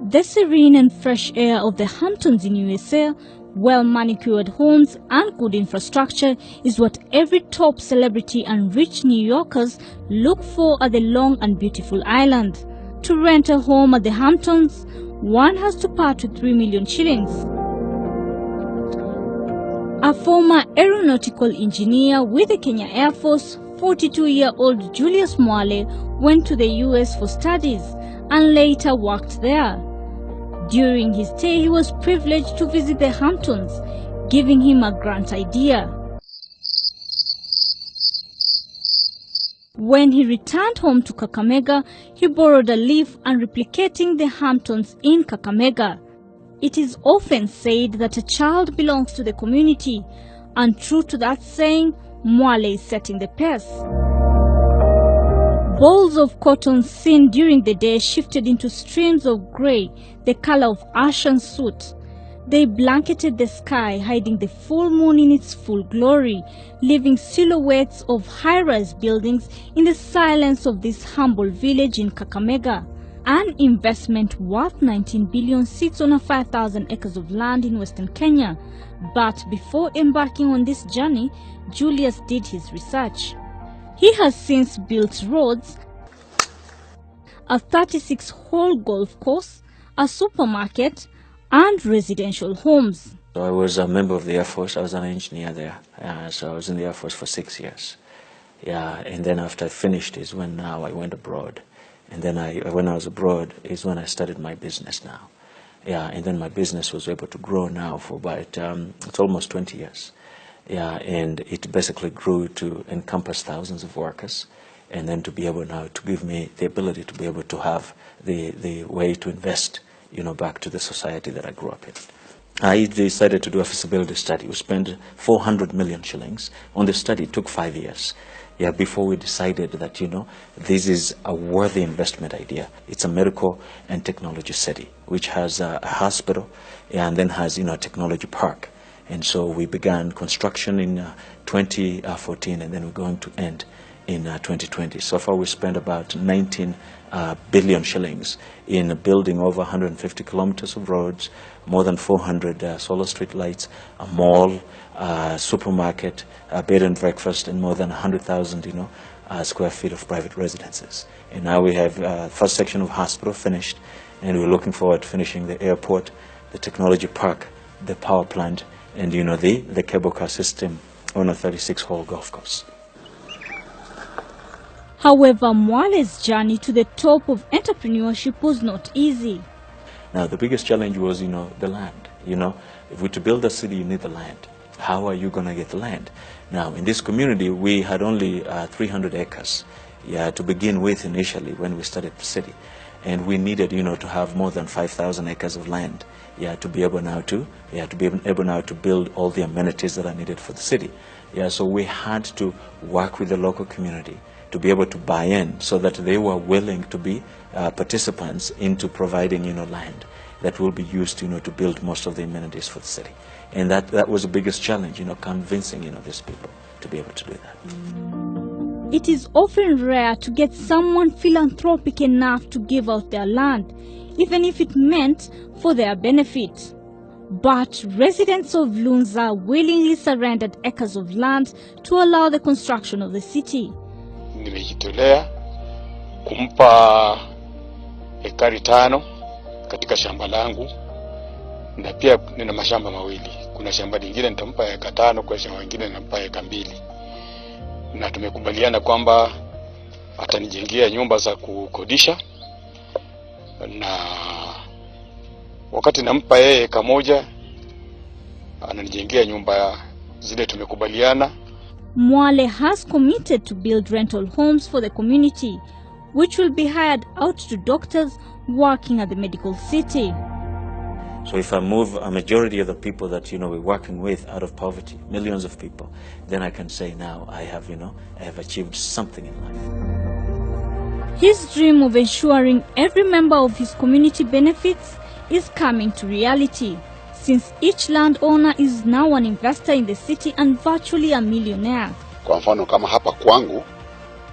The serene and fresh air of the Hamptons in USA, well-manicured homes and good infrastructure is what every top celebrity and rich New Yorkers look for at the long and beautiful island. To rent a home at the Hamptons, one has to part with 3 million shillings. A former aeronautical engineer with the Kenya Air Force, 42-year-old Julius Mwale went to the US for studies and later worked there. During his stay, he was privileged to visit the Hamptons, giving him a grand idea. When he returned home to Kakamega, he borrowed a leaf and replicating the Hamptons in Kakamega. It is often said that a child belongs to the community, and true to that saying, Mwale is setting the pace. Balls of cotton seen during the day shifted into streams of grey, the color of ashen soot. They blanketed the sky, hiding the full moon in its full glory, leaving silhouettes of high-rise buildings in the silence of this humble village in Kakamega. An investment worth 19 billion sits on 5,000 acres of land in Western Kenya. But before embarking on this journey, Julius did his research. He has since built roads, a 36-hole golf course, a supermarket, and residential homes. So I was a member of the Air Force. I was an engineer there. So I was in the Air Force for 6 years. Yeah, and then after I finished is when now I went abroad. And then when I was abroad is when I started my business now. Yeah, and then my business was able to grow now for about, it's almost 20 years. Yeah, and it basically grew to encompass thousands of workers, and then to be able now to give me the ability to be able to have the way to invest, back to the society that I grew up in. I decided to do a feasibility study. We spent 400 million shillings on the study. It took 5 years. Yeah, before we decided that, this is a worthy investment idea. It's a medical and technology city, which has a hospital and then has, a technology park. And so we began construction in 2014, and then we're going to end in 2020. So far, we spent about 19 billion shillings in building over 150 kilometers of roads, more than 400 solar street lights, a mall, supermarket, a bed and breakfast, and more than 100,000, square feet of private residences. And now we have first section of hospital finished, and we're looking forward to finishing the airport, the technology park, the power plant, and the cable car system on a 36-hole golf course. However, Mwale's journey to the top of entrepreneurship was not easy. Now, the biggest challenge was, the land. If we're to build a city, you need the land. How are you going to get the land? Now, in this community, we had only 300 acres to begin with initially when we started the city. And we needed, to have more than 5,000 acres of land, to be able now to build all the amenities that are needed for the city. So we had to work with the local community to be able to buy in, so that they were willing to be participants into providing, land that will be used, to build most of the amenities for the city. And that was the biggest challenge, convincing, these people to be able to do that. It is often rare to get someone philanthropic enough to give out their land, even if it meant for their benefit. But residents of Lunza willingly surrendered acres of land to allow the construction of the city. Nimejitolea kumpa ekari 5 katika shamba langu, na pia nina mashamba mawili. Kuna shamba lingine nitampa eka 5, kwa shamba lingine nitampa eka 2. Na tumekubaliana kwamba atanijengea nyumba za kukodisha, na wakati nampa yeye eka 1 ananijengea nyumba zile tumekubaliana. Mwale has committed to build rental homes for the community, which will be hired out to doctors working at the medical city. So if I move a majority of the people that, we're working with out of poverty, millions of people, then I can say now I have achieved something in life. His dream of ensuring every member of his community benefits is coming to reality, since each landowner is now an investor in the city and virtually a millionaire. Kwa mfano kama hapa kwangu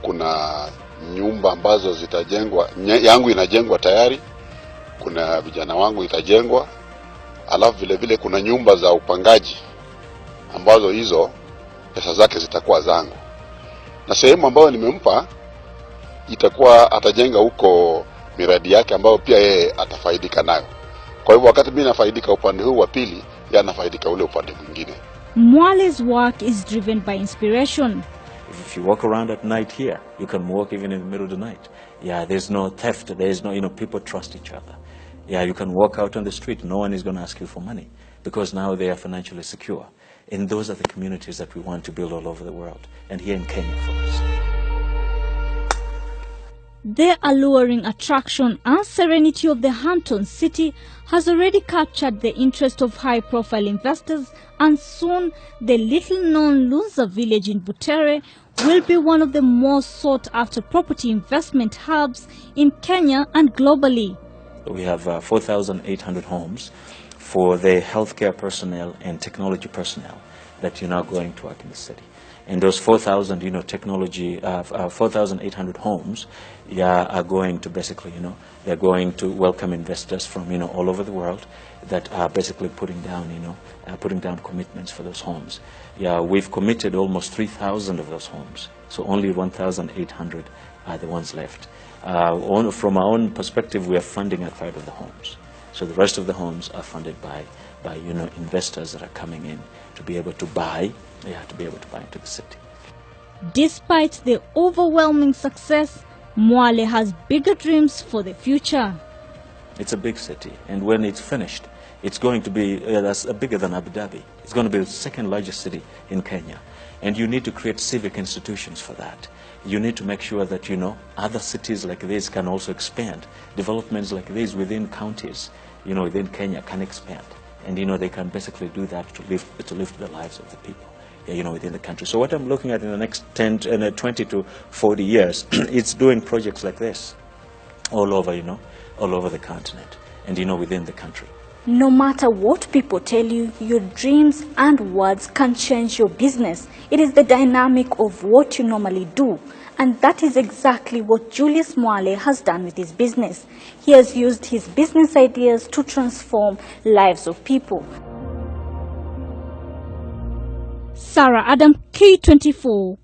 kuna nyumba ambazo zitajengwa, yangu inajengwa tayari, kuna vijana wangu itajengwa, alafu vile vile kuna nyumba za upangaji ambazo hizo pesa zake zitakuwa zangu, na sehemu ambayo nimempa itakuwa atajenga huko miradi yake ambayo pia yeye atafaidika nayo. Kwa hivyo wakati mimi nafaidika upande huu wa pili, yeye anafaidika ule upande mwingine. Mwale's work is driven by inspiration. If you walk around at night here, you can walk even in the middle of the night. Yeah, there's no theft, there's no, people trust each other. Yeah, you can walk out on the street, no one is going to ask you for money because now they are financially secure. And those are the communities that we want to build all over the world, and here in Kenya for us. The alluring attraction and serenity of the Hampton city has already captured the interest of high-profile investors, and soon the little-known Lunza village in Butere will be one of the most sought-after property investment hubs in Kenya and globally. We have 4,800 homes for the healthcare personnel and technology personnel that are now going to work in the city. And those 4,000, 4,800 homes, are going to basically, they're going to welcome investors from, all over the world that are basically putting down, commitments for those homes. Yeah, we've committed almost 3,000 of those homes, so only 1,800 are the ones left. From our own perspective, we are funding a third of the homes. So the rest of the homes are funded by investors that are coming in to be able to buy, into the city. Despite the overwhelming success, Mwale has bigger dreams for the future. It's a big city, and when it's finished, it's going to be bigger than Abu Dhabi. It's going to be the second largest city in Kenya. And you need to create civic institutions for that. You need to make sure that, other cities like this can also expand. Developments like this within counties, within Kenya can expand. And, they can basically do that to lift the lives of the people, within the country. So what I'm looking at in the next 20 to 40 years, it's doing projects like this all over, all over the continent and, within the country. No matter what people tell you, your dreams and words can change your business. It is the dynamic of what you normally do. And that is exactly what Julius Mwale has done with his business. He has used his business ideas to transform lives of people. Sarah Adam, K24.